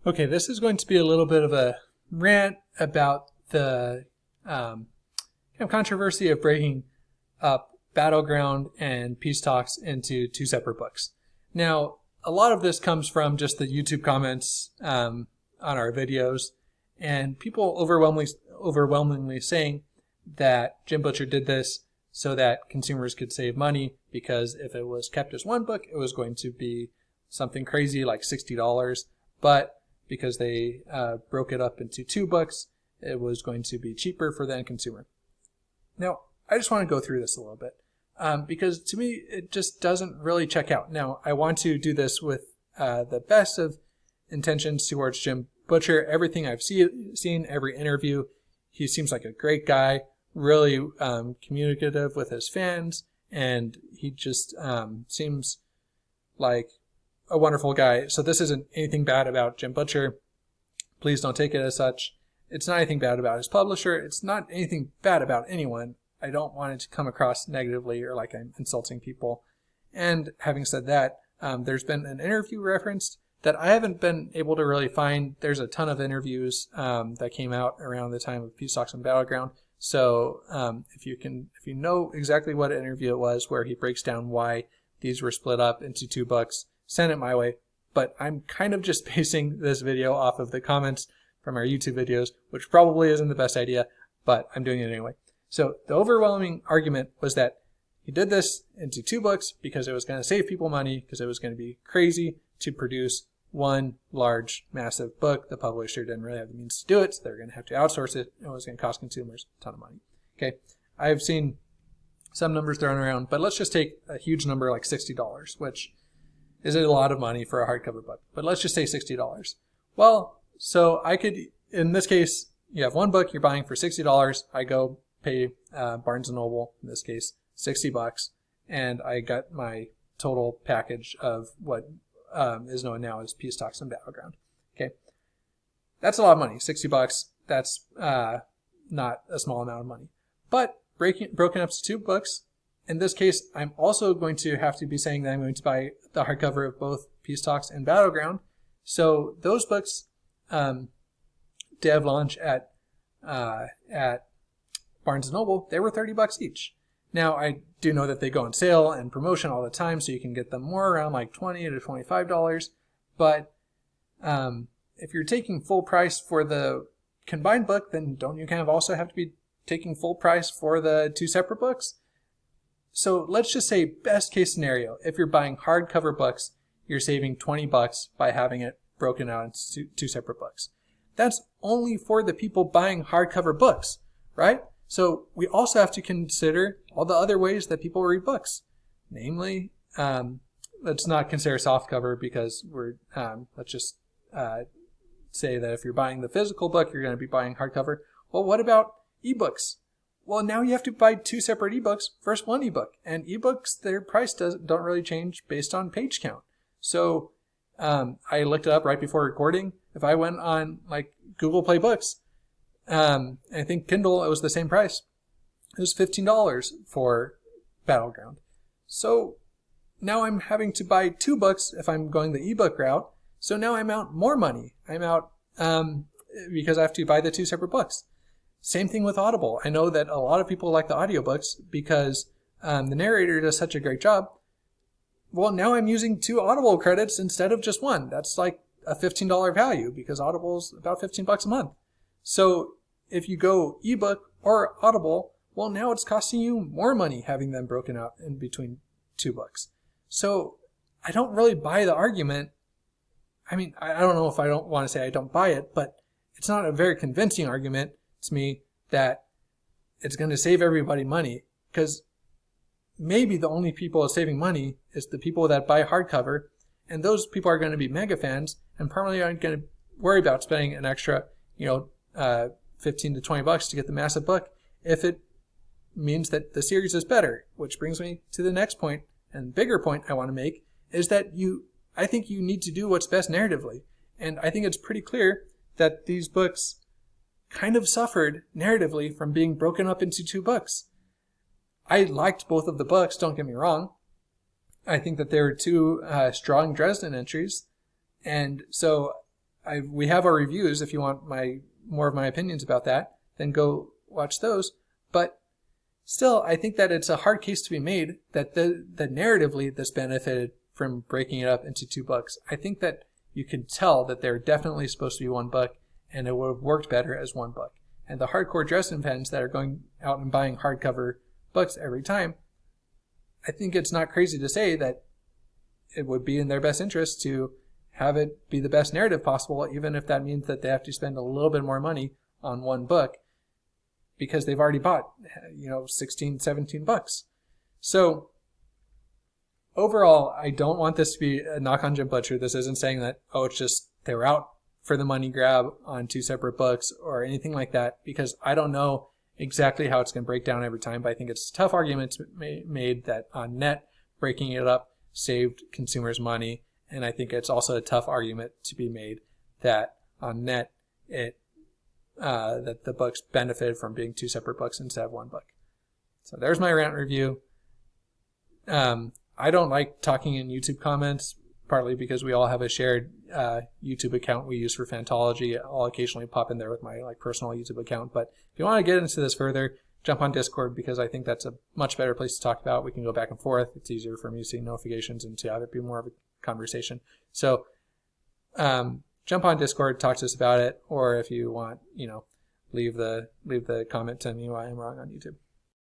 Okay, this is going to be a little bit of a rant about the controversy of breaking up Battleground and Peace Talks into two separate books. Now, a lot of this comes from just the YouTube comments on our videos, and people overwhelmingly saying that Jim Butcher did this so that consumers could save money, because if it was kept as one book, it was going to be something crazy like $60, but because they broke it up into two books, it was going to be cheaper for the end consumer. Now, I just want to go through this a little bit because to me, it just doesn't really check out. Now, I want to do this with the best of intentions towards Jim Butcher. Everything I've seen, every interview, he seems like a great guy, really communicative with his fans, and he just seems like a wonderful guy. So this isn't anything bad about Jim Butcher. Please don't take it as such. It's not anything bad about his publisher. It's not anything bad about anyone. I don't want it to come across negatively or like I'm insulting people. And having said that, there's been an interview referenced that I haven't been able to really find. There's a ton of interviews that came out around the time of Peace Talks and Battleground. So if you know exactly what interview it was where he breaks down why these were split up into two books, send it my way. But I'm kind of just basing this video off of the comments from our YouTube videos, which probably isn't the best idea, but I'm doing it anyway. So the overwhelming argument was that he did this into two books because it was going to save people money, because it was going to be crazy to produce one large, massive book. The publisher didn't really have the means to do it, so they're going to have to outsource it, and it was going to cost consumers a ton of money. Okay, I've seen some numbers thrown around, but let's just take a huge number like $60, which is a lot of money for a hardcover book, but let's just say $60. Well, so I could, in this case, you have one book you're buying for $60. I go pay Barnes & Noble, in this case, $60, and I got my total package of what is known now as Peace Talks and Battleground. Okay, that's a lot of money, $60. That's not a small amount of money, but broken up to two books. In this case, I'm also going to have to be saying that I'm going to buy the hardcover of both Peace Talks and Battleground. So those books did have launch at Barnes & Noble. They were $30 each. Now, I do know that they go on sale and promotion all the time, so you can get them more around like $20 to $25. But if you're taking full price for the combined book, then don't you kind of also have to be taking full price for the two separate books? So let's just say best case scenario, if you're buying hardcover books, you're saving $20 by having it broken out into two separate books. That's only for the people buying hardcover books, right? So we also have to consider all the other ways that people read books. Namely, let's not consider softcover because let's just say that if you're buying the physical book, you're going to be buying hardcover. Well, what about ebooks? Well, now you have to buy two separate ebooks versus one ebook. And ebooks, their price don't really change based on page count. So I looked it up right before recording. If I went on like Google Play Books, I think Kindle, it was the same price. It was $15 for Battleground. So now I'm having to buy two books if I'm going the ebook route. So now I'm out more money. I'm out because I have to buy the two separate books. Same thing with Audible. I know that a lot of people like the audiobooks because the narrator does such a great job. Well, now I'm using two Audible credits instead of just one. That's like a $15 value because Audible is about $15 a month. So if you go ebook or Audible, well, now it's costing you more money having them broken out in between two books. So I don't really buy the argument. I mean, I don't know if I don't want to say I don't buy it, but it's not a very convincing argument to me that it's going to save everybody money, because maybe the only people saving money is the people that buy hardcover, and those people are going to be mega fans and probably aren't going to worry about spending an extra, $15 to $20 to get the massive book if it means that the series is better. Which brings me to the next point, and bigger point I want to make, is that I think you need to do what's best narratively. And I think it's pretty clear that these books kind of suffered narratively from being broken up into two books. I liked both of the books, don't get me wrong. I think that there were two strong Dresden entries, and so we have our reviews. If you want more of my opinions about that, then go watch those. But still, I think that it's a hard case to be made that the narratively this benefited from breaking it up into 2 books. I think that you can tell that they're definitely supposed to be 1 book, and it would have worked better as 1 book. And the hardcore Dresden fans that are going out and buying hardcover books every time, I think it's not crazy to say that it would be in their best interest to have it be the best narrative possible, even if that means that they have to spend a little bit more money on 1 book because they've already bought, 16, 17 books. So overall, I don't want this to be a knock on Jim Butcher. This isn't saying that, it's just they were out for the money grab on 2 separate books or anything like that, because I don't know exactly how it's going to break down every time, but I think it's a tough argument made that on net, breaking it up saved consumers money. And I think it's also a tough argument to be made that on net, that the books benefited from being 2 separate books instead of 1 book. So there's my rant review. I don't like talking in YouTube comments, partly because we all have a shared YouTube account we use for Fantology. I'll occasionally pop in there with my personal YouTube account. But if you want to get into this further, jump on Discord, because I think that's a much better place to talk about. We can go back and forth. It's easier for me to see notifications and to have it be more of a conversation. So jump on Discord, talk to us about it, or if you want, leave the comment, tell me why I'm wrong on YouTube.